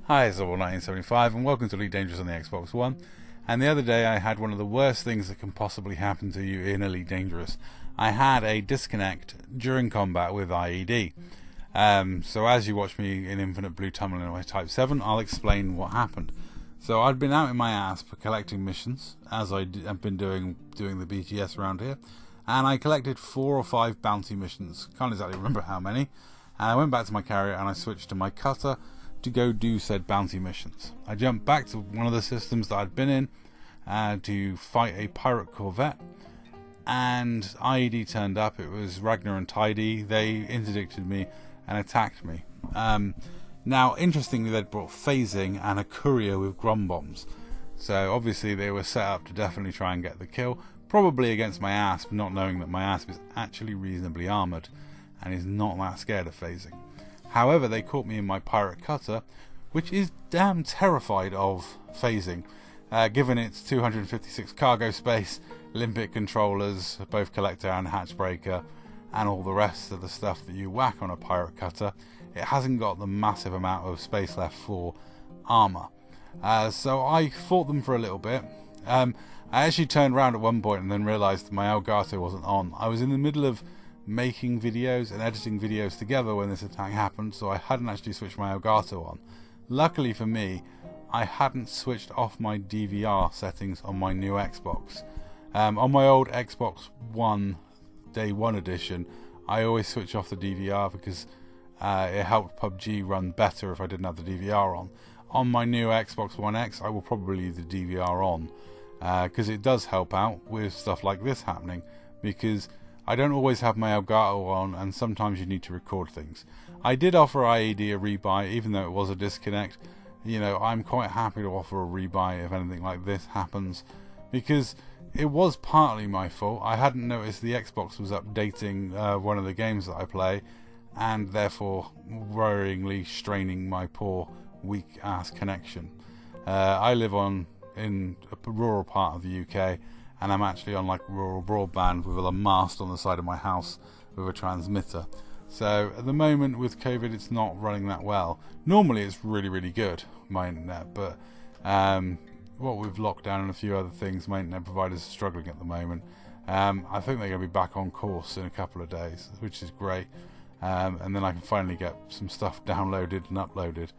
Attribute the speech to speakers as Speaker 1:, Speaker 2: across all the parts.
Speaker 1: Hi, it's Double1975 and welcome to Elite Dangerous on the Xbox One. And the other day I had one of the worst things that can possibly happen to you in Elite Dangerous. I had a disconnect during combat with IED. So as you watch me in Infinite Blue Tunnel in my Type 7, I'll explain what happened. So I'd been out in my ass for collecting missions, as I've been doing the BTS around here. And I collected 4 or 5 bounty missions. Can't exactly remember how many. And I went back to my carrier and I switched to my cutter to go do said bounty missions. I jumped back to one of the systems that I'd been in to fight a pirate corvette, and IED turned up. It was Ragna and Tidy. They interdicted me and attacked me. Now, interestingly, they'd brought phasing and a courier with Grom bombs. So obviously they were set up to definitely try and get the kill, probably against my ASP, not knowing that my ASP is actually reasonably armoured and is not that scared of phasing. However, they caught me in my pirate cutter, which is damn terrified of phasing, given its 256 cargo space, limbic controllers, both collector and hatchbreaker, and all the rest of the stuff that you whack on a pirate cutter. It hasn't got the massive amount of space left for armour. So I fought them for a little bit. I actually turned around at one point and then realised my Elgato wasn't on. I was in the middle of making videos and editing videos together when this attack happened, so I hadn't actually switched my Elgato on. Luckily for me, I hadn't switched off my DVR settings on my new Xbox. On my old Xbox One Day 1 edition, I always switch off the DVR because it helped PUBG run better if I didn't have the DVR on. On my new Xbox One X, I will probably leave the DVR on because it does help out with stuff like this happening, because I don't always have my Elgato on, and sometimes you need to record things. I did offer IED a rebuy, even though it was a disconnect. You know, I'm quite happy to offer a rebuy if anything like this happens, because it was partly my fault. I hadn't noticed the Xbox was updating one of the games that I play, and therefore worryingly straining my poor, weak-ass connection. I live in a rural part of the UK, and I'm actually on like rural broadband with a mast on the side of my house with a transmitter. So at the moment with COVID, it's not running that well. Normally it's really good, my internet, but what with lockdown and a few other things, my internet providers are struggling at the moment. I think they're going to be back on course in a couple of days, which is great. And then I can finally get some stuff downloaded and uploaded.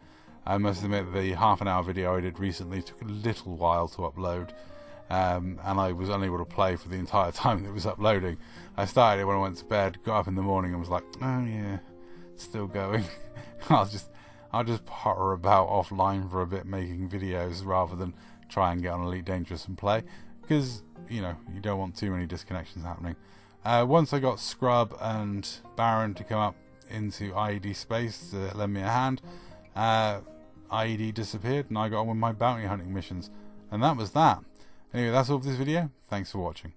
Speaker 1: I must admit the half-an-hour video I did recently took a little while to upload. And I was unable to play for the entire time that it was uploading. I started it when I went to bed, got up in the morning and was like, oh yeah, it's still going. I'll just potter about offline for a bit making videos rather than try and get on Elite Dangerous and play, because you know, you don't want too many disconnections happening. Once I got Scrub and Baron to come up into IED space to lend me a hand, IED disappeared and I got on with my bounty hunting missions, and that was that. Anyway, that's all for this video. Thanks for watching.